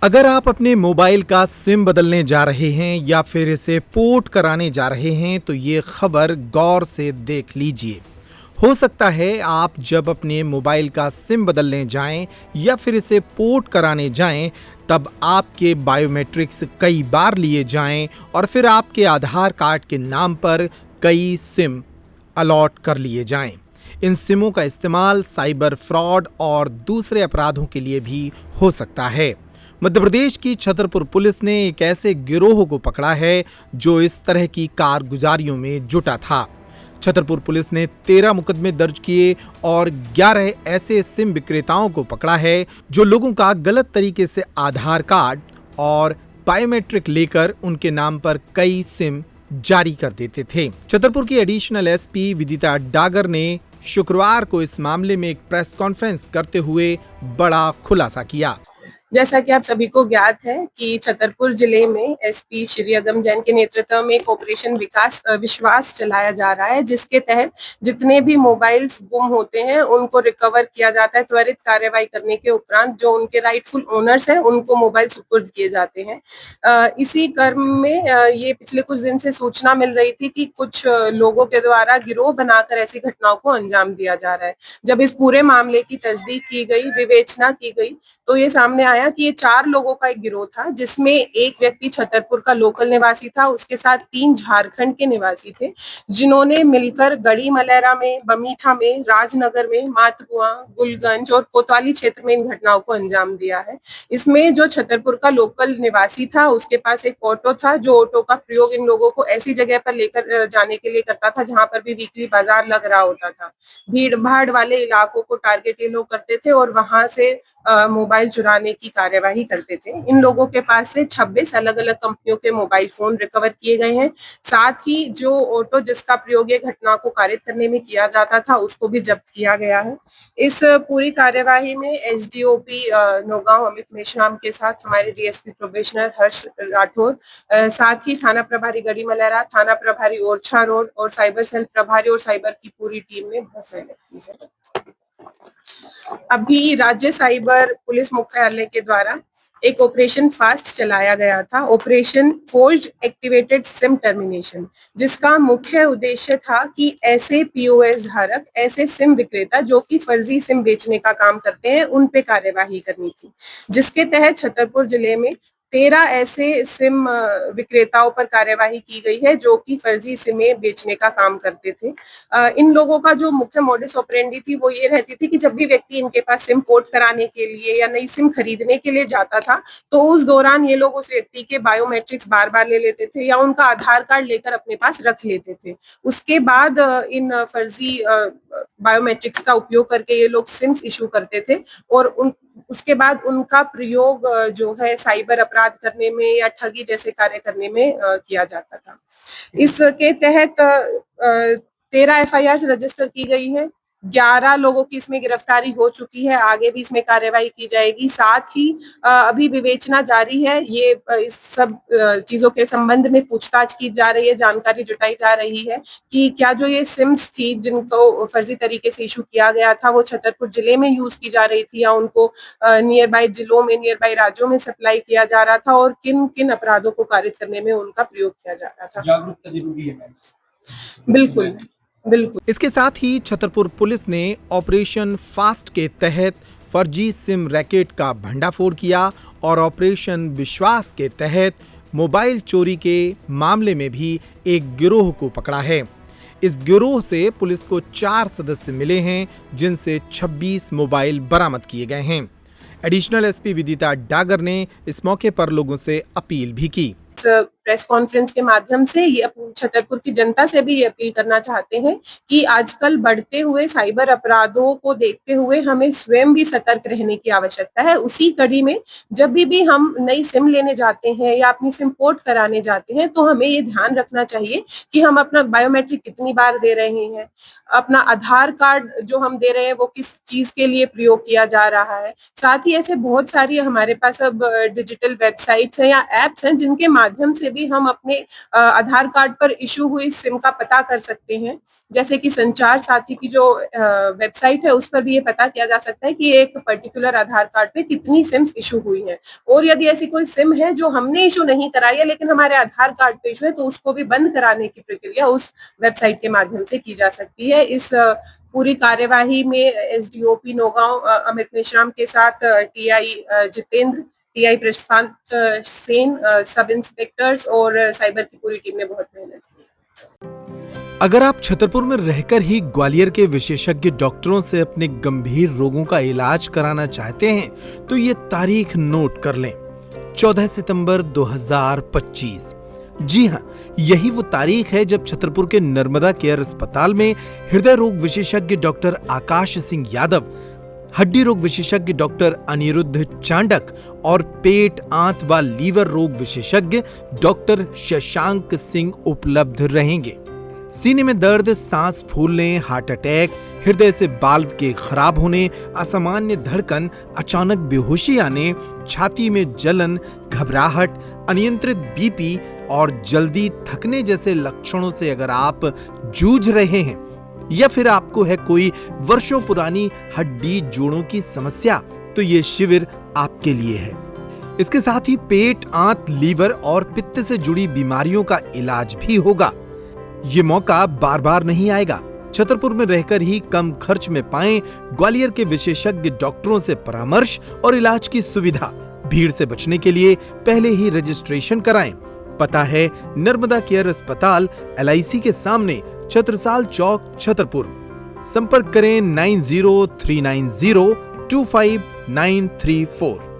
अगर आप अपने मोबाइल का सिम बदलने जा रहे हैं या फिर इसे पोर्ट कराने जा रहे हैं तो ये खबर गौर से देख लीजिए। हो सकता है आप जब अपने मोबाइल का सिम बदलने जाएं या फिर इसे पोर्ट कराने जाएं तब आपके बायोमेट्रिक्स कई बार लिए जाएं और फिर आपके आधार कार्ड के नाम पर कई सिम अलॉट कर लिए जाएं। इन सिमों का इस्तेमाल साइबर फ्रॉड और दूसरे अपराधों के लिए भी हो सकता है। मध्य प्रदेश की छतरपुर पुलिस ने एक ऐसे गिरोह को पकड़ा है जो इस तरह की कारगुजारियों में जुटा था। छतरपुर पुलिस ने 13 मुकदमे दर्ज किए और 11 ऐसे सिम विक्रेताओं को पकड़ा है जो लोगों का गलत तरीके से आधार कार्ड और बायोमेट्रिक लेकर उनके नाम पर कई सिम जारी कर देते थे। छतरपुर की एडिशनल एसपी विदिता डागर ने शुक्रवार को इस मामले में एक प्रेस कॉन्फ्रेंस करते हुए बड़ा खुलासा किया। जैसा कि आप सभी को ज्ञात है कि छतरपुर जिले में एसपी श्री अगम जैन के नेतृत्व में एक ऑपरेशन विश्वास चलाया जा रहा है, जिसके तहत जितने भी मोबाइल्स गुम होते हैं उनको रिकवर किया जाता है। त्वरित कार्रवाई करने के उपरांत जो उनके राइटफुल ओनर्स हैं उनको मोबाइल सुपुर्द किए जाते हैं। इसी क्रम में ये पिछले कुछ दिन से सूचना मिल रही थी कि कुछ लोगों के द्वारा गिरोह बनाकर ऐसी घटनाओं को अंजाम दिया जा रहा है। जब इस पूरे मामले की तस्दीक की गई, विवेचना की गई, तो ये सामने आया कि ये 4 लोगों का एक गिरोह था, जिसमें एक व्यक्ति छतरपुर का लोकल निवासी था, उसके साथ 3 झारखंड के निवासी थे, जिन्होंने मिलकर गढ़ी मलेरा में, बमीठा में, राजनगर में, मातकुआं, गुलगंज और कोतवाली क्षेत्र में इन घटनाओं को अंजाम दिया है। इसमें जो छतरपुर का लोकल निवासी था, उसके पास एक ऑटो था, जो ऑटो का प्रयोग इन लोगों को ऐसी जगह पर लेकर जाने के लिए करता था जहां पर भी वीकली बाजार लग रहा होता था। भीड़ भाड़ वाले इलाकों को टारगेट ये लोग करते थे और वहां से मोबाइल चुराने की कार्यवाही करते थे। इन लोगों के पास से 26 अलग अलग कंपनियों के मोबाइल फोन रिकवर किए गए हैं। साथ ही जो ऑटो जिसका प्रयोग ये घटना को कारित करने में किया जाता था, उसको भी जब्त किया गया है। इस पूरी कार्यवाही में एसडीओपी नौगांव अमित मेश्राम के साथ हमारे डीएसपी प्रोबेशनर हर्ष राठौर, साथ ही थाना प्रभारी गढ़ी मलेरा, थाना प्रभारी ओरछा रोड और साइबर सेल प्रभारी और साइबर की पूरी टीम ने बहुत मेहनत की है। अभी राज्य साइबर पुलिस मुख्यालय के द्वारा एक ऑपरेशन फास्ट चलाया गया था, operation forced activated SIM termination, जिसका मुख्य उद्देश्य था कि ऐसे पीओएस धारक, ऐसे सिम विक्रेता जो कि फर्जी सिम बेचने का काम करते हैं, उन पे कार्यवाही करनी थी, जिसके तहत छतरपुर जिले में 13 ऐसे सिम विक्रेताओं पर कार्यवाही की गई है जो कि फर्जी सिमें बेचने का काम करते थे। इन लोगों का जो मुख्य मॉडस ऑपरेंडी थी वो ये रहती थी कि जब भी व्यक्ति इनके पास सिम पोर्ट कराने के लिए या नई सिम खरीदने के लिए जाता था, तो उस दौरान ये लोग उस व्यक्ति के बायोमेट्रिक्स बार बार ले लेते थे या उनका आधार कार्ड लेकर अपने पास रख लेते थे। उसके बाद इन फर्जी बायोमेट्रिक्स का उपयोग करके ये लोग सिम इशू करते थे और उसके बाद उनका प्रयोग जो है साइबर अपराध करने में या ठगी जैसे कार्य करने में किया जाता था। इसके तहत 13 एफआईआर रजिस्टर की गई है, 11 लोगों की इसमें गिरफ्तारी हो चुकी है, आगे भी इसमें कार्यवाही की जाएगी। साथ ही अभी विवेचना जारी है, ये इस सब चीजों के संबंध में पूछताछ की जा रही है, जानकारी जुटाई जा रही है कि क्या जो ये सिम्स थी जिनको फर्जी तरीके से इशू किया गया था वो छतरपुर जिले में यूज की जा रही थी या उनको नियर बाय जिलों में, नियर बाय राज्यों में सप्लाई किया जा रहा था और किन किन अपराधों को कारित करने में उनका प्रयोग किया जा रहा था। जागरूकता जरूरी है मैम। बिल्कुल बिल्कुल। इसके साथ ही छतरपुर पुलिस ने ऑपरेशन फास्ट के तहत फर्जी सिम रैकेट का भंडाफोड़ किया और ऑपरेशन विश्वास के तहत मोबाइल चोरी के मामले में भी एक गिरोह को पकड़ा है। इस गिरोह से पुलिस को 4 सदस्य मिले हैं, जिनसे 26 मोबाइल बरामद किए गए हैं। एडिशनल एसपी विदिता डागर ने इस मौके पर लोगों से अपील भी की। प्रेस कॉन्फ्रेंस के माध्यम से ये छतरपुर की जनता से भी ये अपील करना चाहते हैं कि आजकल बढ़ते हुए साइबर अपराधों को देखते हुए हमें स्वयं भी सतर्क रहने की आवश्यकता है। उसी कड़ी में जब भी हम नई सिम लेने जाते हैं या अपनी सिम पोर्ट कराने जाते हैं तो हमें ये ध्यान रखना चाहिए कि हम अपना बायोमेट्रिक कितनी बार दे रहे हैं, अपना आधार कार्ड जो हम दे रहे हैं वो किस चीज के लिए प्रयोग किया जा रहा है। साथ ही ऐसे बहुत सारी हमारे पास अब डिजिटल वेबसाइट्स हैं या एप्स हैं जिनके माध्यम से भी हम अपने आधार कार्ड पर इशू हुई सिम का पता कर सकते हैं। जैसे कि संचार साथी की जो वेबसाइट है उस पर भी ये पता किया जा सकता है कि एक पर्टिकुलर आधार कार्ड पे कितनी सिम्स इशू हुई हैं, और यदि ऐसी कोई सिम है जो हमने इशू नहीं कराई है लेकिन हमारे आधार कार्ड पे इशू है तो उसको भी बंद कराने की प्रक्रिया उस वेबसाइट के माध्यम से की जा सकती है। इस पूरी कार्यवाही में एसडीओपी नौगांव अमित मेश्राम के साथ टीआई जितेंद्र, टीआई प्रशांत सेन, सब इंस्पेक्टर्स और साइबर की पूरी टीम ने बहुत मेहनत की। अगर आप छतरपुर में रहकर ही ग्वालियर के विशेषज्ञ डॉक्टरों से अपने गंभीर रोगों का इलाज कराना चाहते हैं तो ये तारीख नोट कर लें, 14 सितंबर 2025। जी हां, यही वो तारीख है जब छतरपुर के नर्मदा केयर अस्पताल में हृदय रोग विशेषज्ञ डॉक्टर आकाश सिंह यादव, हड्डी रोग विशेषज्ञ डॉक्टर अनिरुद्ध चांडक और पेट, आंत व लीवर रोग विशेषज्ञ डॉक्टर शशांक सिंह उपलब्ध रहेंगे। सीने में दर्द, सांस फूलने, हार्ट अटैक, हृदय से बाल्व के खराब होने, असामान्य धड़कन, अचानक बेहोशी आने, छाती में जलन, घबराहट, अनियंत्रित बीपी और जल्दी थकने जैसे लक्षणों से अगर आप जूझ रहे हैं या फिर आपको है कोई वर्षों पुरानी हड्डी जोड़ों की समस्या तो ये शिविर आपके लिए है। इसके साथ ही पेट, आंत, लीवर और पित्त से जुड़ी बीमारियों का इलाज भी होगा। ये मौका बार बार नहीं आएगा। छतरपुर में रहकर ही कम खर्च में पाएं ग्वालियर के विशेषज्ञ डॉक्टरों से परामर्श और इलाज की सुविधा। भीड़ से बचने के लिए पहले ही रजिस्ट्रेशन कराएं। पता है नर्मदा केयर अस्पताल, LIC के सामने, छत्रसाल चौक, छतरपुर। संपर्क करें 9039025934।